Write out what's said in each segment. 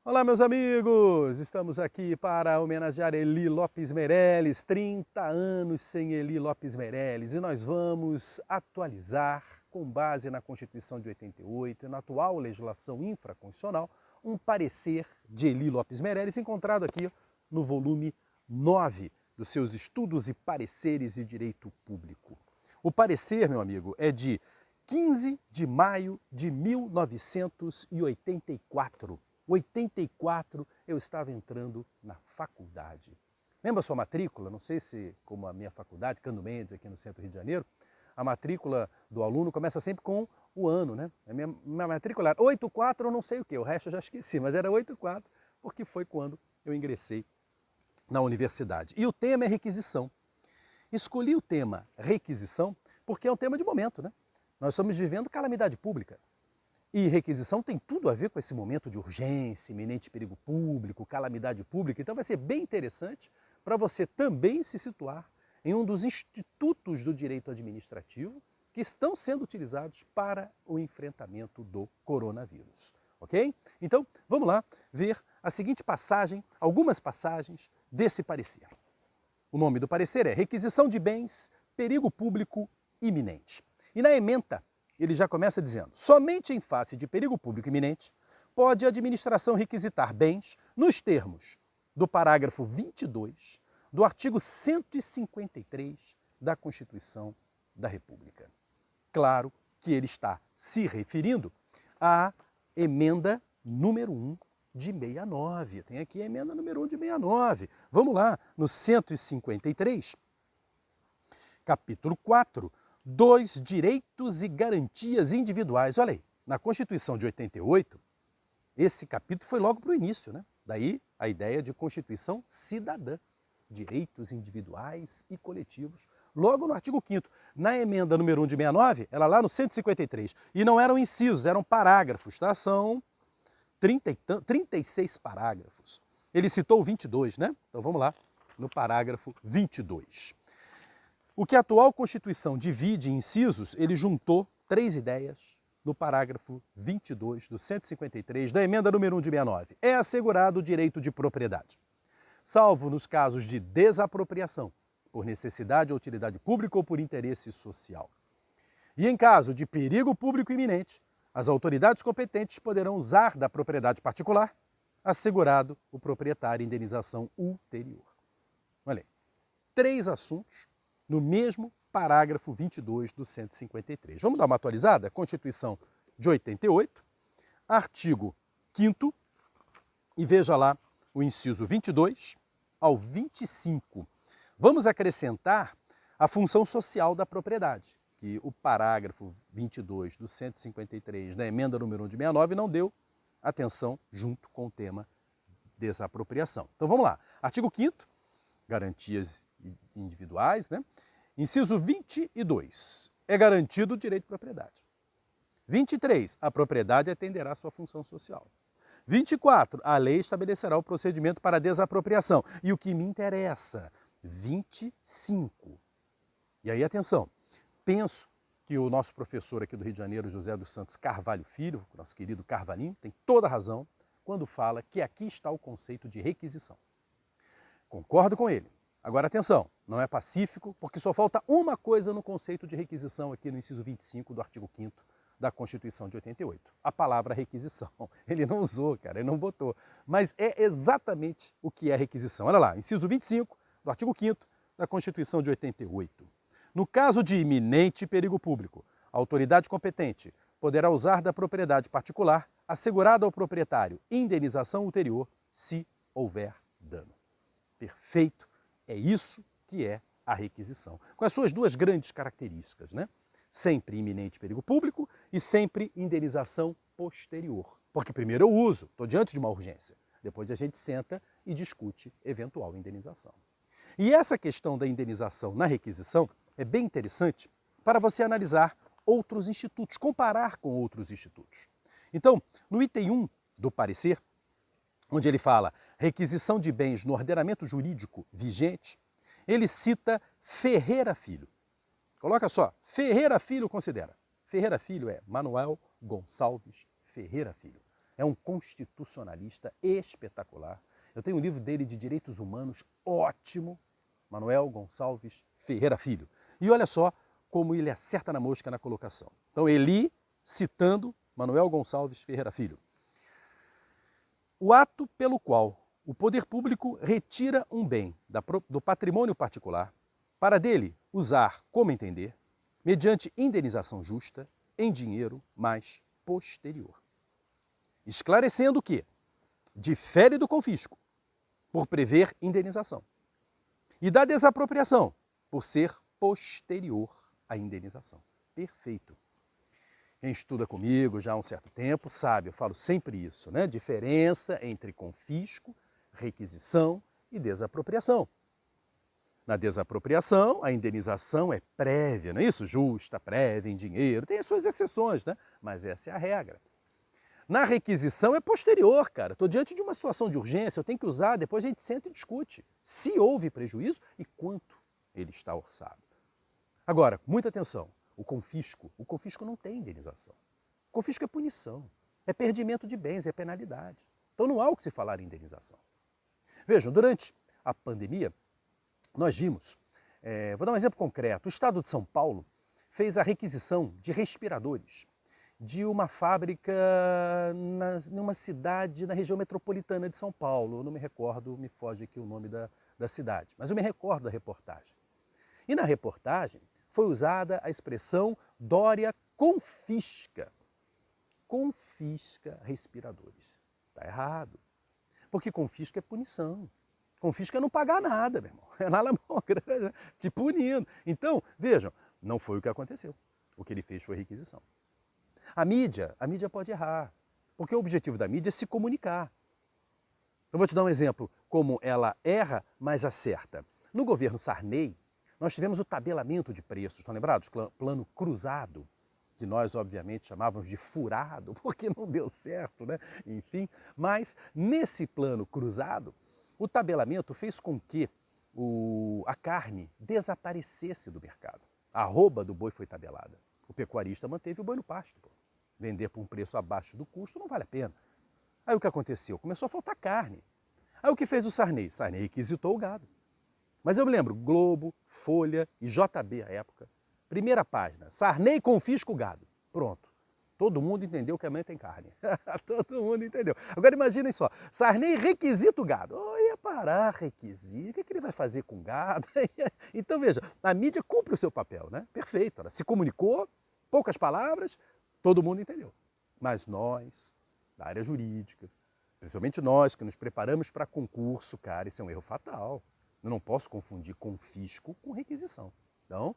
Olá, meus amigos! Estamos aqui para homenagear Eli Lopes Meireles, 30 anos sem Eli Lopes Meireles, e nós vamos atualizar, com base na Constituição de 88 e na atual legislação infraconstitucional, um parecer de Eli Lopes Meireles, encontrado aqui no volume 9 dos seus Estudos e Pareceres de Direito Público. O parecer, meu amigo, é de 15 de maio de 1984. 84 eu estava entrando na faculdade. Lembra a sua matrícula? Não sei se, como a minha faculdade, Cândido Mendes, aqui no centro do Rio de Janeiro, a matrícula do aluno começa sempre com o ano, né? A minha matrícula era 84 ou não sei o quê, o resto eu já esqueci, mas era 84 porque foi quando eu ingressei na universidade. E o tema é requisição. Escolhi o tema requisição porque é um tema de momento, né? Nós estamos vivendo calamidade pública. E requisição tem tudo a ver com esse momento de urgência, iminente perigo público, calamidade pública. Então vai ser bem interessante para você também se situar em um dos institutos do direito administrativo que estão sendo utilizados para o enfrentamento do coronavírus. Ok? Então vamos lá ver a seguinte passagem, algumas passagens desse parecer. O nome do parecer é Requisição de Bens, Perigo Público Iminente. E na ementa, ele já começa dizendo: somente em face de perigo público iminente pode a administração requisitar bens nos termos do parágrafo 22 do artigo 153 da Constituição da República. Claro que ele está se referindo à emenda número 1 de 69. Tem aqui a emenda número 1 de 69. Vamos lá, no 153, capítulo 4, dos direitos e garantias individuais. Olha aí, na Constituição de 88, esse capítulo foi logo para o início, né? Daí a ideia de Constituição cidadã, direitos individuais e coletivos, logo no artigo 5º. Na emenda número 1 de 69, ela lá no 153. E não eram incisos, eram parágrafos, tá? São 36 parágrafos. Ele citou o 22, né? Então vamos lá, no parágrafo 22. O que a atual Constituição divide em incisos, ele juntou 3 ideias no parágrafo 22 do 153 da emenda número 1 de 69. É assegurado o direito de propriedade, salvo nos casos de desapropriação, por necessidade ou utilidade pública ou por interesse social. E em caso de perigo público iminente, as autoridades competentes poderão usar da propriedade particular, assegurado o proprietário indenização ulterior. Olha aí, 3 assuntos no mesmo parágrafo 22 do 153. Vamos dar uma atualizada? Constituição de 88, artigo 5º, e veja lá o inciso 22 ao 25. Vamos acrescentar a função social da propriedade, que o parágrafo 22 do 153 da emenda número 1 de 69 não deu atenção junto com o tema desapropriação. Então vamos lá. Artigo 5º, garantias individuais, né? Inciso 22, é garantido o direito de propriedade. 23, a propriedade atenderá à sua função social. 24, a lei estabelecerá o procedimento para desapropriação. E o que me interessa, 25. E aí, atenção, penso que o nosso professor aqui do Rio de Janeiro, José dos Santos Carvalho Filho, nosso querido Carvalhinho, tem toda a razão quando fala que aqui está o conceito de requisição. Concordo com ele. Agora, atenção, não é pacífico, porque só falta uma coisa no conceito de requisição aqui no inciso 25 do artigo 5º da Constituição de 88. A palavra requisição. Ele não usou, cara, ele não botou. Mas é exatamente o que é requisição. Olha lá, inciso 25 do artigo 5º da Constituição de 88. No caso de iminente perigo público, a autoridade competente poderá usar da propriedade particular assegurada ao proprietário indenização ulterior se houver dano. Perfeito. É isso que é a requisição, com as suas 2 grandes características, né? Sempre iminente perigo público e sempre indenização posterior. Porque primeiro eu uso, estou diante de uma urgência, depois a gente senta e discute eventual indenização. E essa questão da indenização na requisição é bem interessante para você analisar outros institutos, comparar com outros institutos. Então, no item 1 do parecer, onde ele fala requisição de bens no ordenamento jurídico vigente, ele cita Ferreira Filho. Coloca só, Ferreira Filho considera. Ferreira Filho é Manuel Gonçalves Ferreira Filho. É um constitucionalista espetacular. Eu tenho um livro dele de direitos humanos ótimo, Manuel Gonçalves Ferreira Filho. E olha só como ele acerta na mosca na colocação. Então, Eli citando Manuel Gonçalves Ferreira Filho. O ato pelo qual o poder público retira um bem do patrimônio particular para dele usar como entender, mediante indenização justa, em dinheiro mais posterior. Esclarecendo que difere do confisco, por prever indenização, e da desapropriação, por ser posterior à indenização. Perfeito. Quem estuda comigo já há um certo tempo sabe, eu falo sempre isso, né? Diferença entre confisco, requisição e desapropriação. Na desapropriação, a indenização é prévia, não é isso? Justa, prévia, em dinheiro, tem as suas exceções, né? Mas essa é a regra. Na requisição é posterior, cara. Estou diante de uma situação de urgência, eu tenho que usar, depois a gente senta e discute se houve prejuízo e quanto ele está orçado. Agora, muita atenção, o confisco não tem indenização. O confisco é punição, é perdimento de bens, é penalidade. Então não há o que se falar em indenização. Vejam, durante a pandemia, nós vimos, vou dar um exemplo concreto, o Estado de São Paulo fez a requisição de respiradores de uma fábrica numa cidade na região metropolitana de São Paulo. Eu não me recordo, me foge aqui o nome da cidade, mas eu me recordo da reportagem. E na reportagem foi usada a expressão Dória confisca. Confisca respiradores. Está errado. Porque confisco é punição. Confisco é não pagar nada, meu irmão. É nada grande, te punindo. Então, vejam, não foi o que aconteceu. O que ele fez foi requisição. A mídia pode errar, porque o objetivo da mídia é se comunicar. Eu vou te dar um exemplo, como ela erra, mas acerta. No governo Sarney, nós tivemos o tabelamento de preços, estão lembrados? Plano cruzado, que nós obviamente chamávamos de furado, porque não deu certo, né? Enfim, mas nesse plano cruzado, o tabelamento fez com que a carne desaparecesse do mercado. A arroba do boi foi tabelada. O pecuarista manteve o boi no pasto. Pô. Vender por um preço abaixo do custo não vale a pena. Aí o que aconteceu? Começou a faltar carne. Aí o que fez o Sarney? Sarney requisitou o gado. Mas eu me lembro, Globo, Folha e JB à época. Primeira página, Sarney confisca o gado. Pronto. Todo mundo entendeu que amanhã tem carne. Todo mundo entendeu. Agora imaginem só, Sarney requisita o gado. Oh, ia parar, requisita, o que ele vai fazer com o gado? Então veja, a mídia cumpre o seu papel, né? Perfeito, ela se comunicou, poucas palavras, todo mundo entendeu. Mas nós, da área jurídica, principalmente nós que nos preparamos para concurso, cara, isso é um erro fatal. Eu não posso confundir confisco com requisição. Então,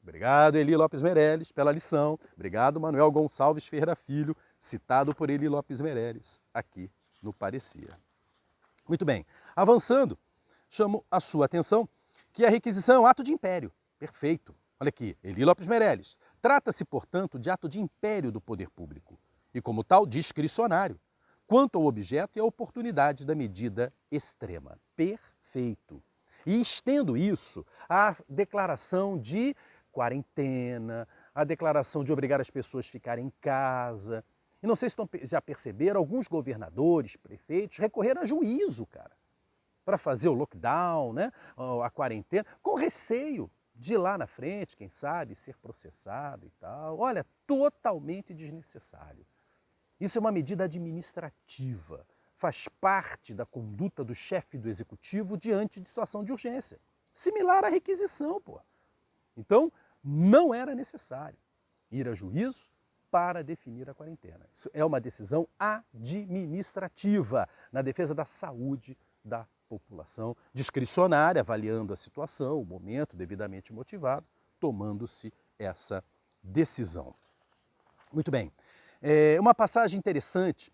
obrigado, Eli Lopes Meirelles, pela lição. Obrigado, Manuel Gonçalves Ferreira Filho, citado por Eli Lopes Meirelles, aqui no Parecia. Muito bem, avançando, chamo a sua atenção que a requisição é um ato de império. Perfeito. Olha aqui, Eli Lopes Meirelles. Trata-se, portanto, de ato de império do poder público e, como tal, discricionário, quanto ao objeto e à oportunidade da medida extrema. Perfeito. E estendo isso à declaração de quarentena, à declaração de obrigar as pessoas a ficarem em casa. E não sei se já perceberam, alguns governadores, prefeitos, recorreram a juízo, cara, para fazer o lockdown, né, a quarentena, com receio de lá na frente, quem sabe, ser processado e tal. Olha, totalmente desnecessário. Isso é uma medida administrativa, faz parte da conduta do chefe do executivo diante de situação de urgência. Similar à requisição, pô. Então, não era necessário ir a juízo para definir a quarentena. Isso é uma decisão administrativa na defesa da saúde da população, discricionária, avaliando a situação, o momento, devidamente motivado, tomando-se essa decisão. Muito bem. Uma passagem interessante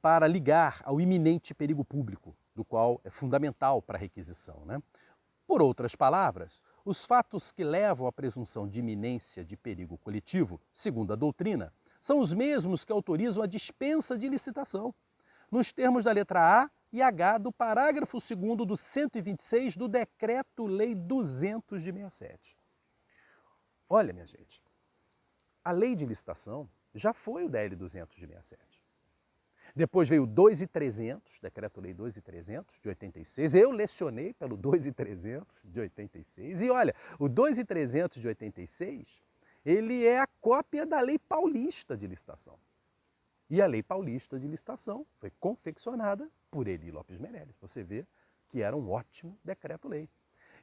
para ligar ao iminente perigo público, do qual é fundamental para a requisição, né? Por outras palavras, os fatos que levam à presunção de iminência de perigo coletivo, segundo a doutrina, são os mesmos que autorizam a dispensa de licitação, nos termos da letra A e H do parágrafo 2º do 126 do Decreto-Lei 200 de 67. Olha, minha gente, a lei de licitação já foi o DL 200 de 67. Depois veio o 2.300, Decreto-Lei 2.300 de 86. Eu lecionei pelo 2.300 de 86. E olha, o 2.300 de 86, ele é a cópia da Lei Paulista de Licitação. E a Lei Paulista de Licitação foi confeccionada por Eli Lopes Meirelles. Você vê que era um ótimo decreto-lei.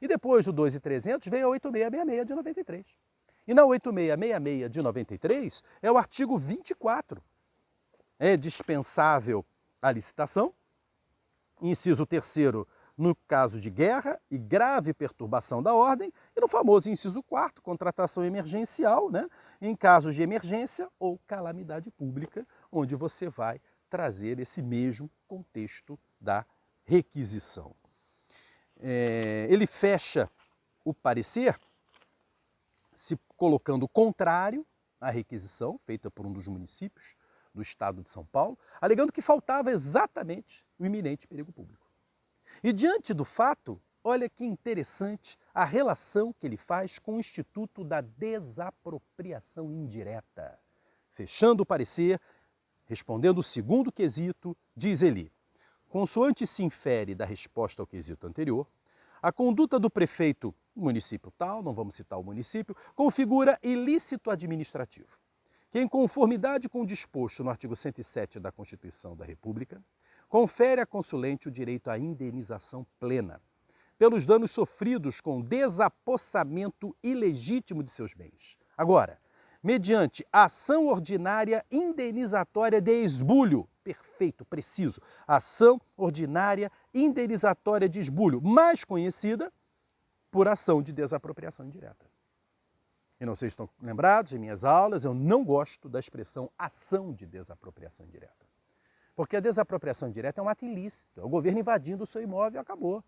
E depois do 2.300 veio a 8666 de 93. E na 8666 de 93 é o artigo 24. É dispensável a licitação. Inciso 3º, no caso de guerra e grave perturbação da ordem. E no famoso inciso 4º, contratação emergencial, né? Em casos de emergência ou calamidade pública, onde você vai trazer esse mesmo contexto da requisição. Ele fecha o parecer se colocando contrário à requisição feita por um dos municípios do estado de São Paulo, alegando que faltava exatamente o iminente perigo público. E diante do fato, olha que interessante a relação que ele faz com o Instituto da Desapropriação Indireta. Fechando o parecer, respondendo o segundo quesito, diz ele: consoante se infere da resposta ao quesito anterior, a conduta do prefeito município tal, não vamos citar o município, configura ilícito administrativo, que em conformidade com o disposto no artigo 107 da Constituição da República, confere à consulente o direito à indenização plena pelos danos sofridos com desapossamento ilegítimo de seus bens. Agora, mediante ação ordinária indenizatória de esbulho, perfeito, preciso, ação ordinária indenizatória de esbulho, mais conhecida por ação de desapropriação indireta. E não sei se estão lembrados, em minhas aulas, eu não gosto da expressão ação de desapropriação indireta. Porque a desapropriação indireta é um ato ilícito, é o governo invadindo o seu imóvel e acabou.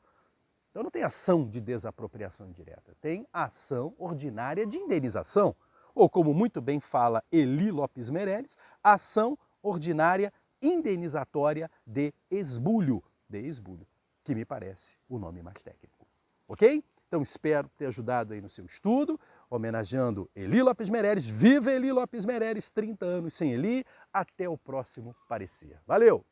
Então não tem ação de desapropriação indireta, tem ação ordinária de indenização, ou como muito bem fala Eli Lopes Meirelles, ação ordinária indenizatória de esbulho, que me parece o nome mais técnico. Ok? Então espero ter ajudado aí no seu estudo, homenageando Eli Lopes Meirelles. Viva Eli Lopes Meirelles, 30 anos sem Eli. Até o próximo parecer. Valeu!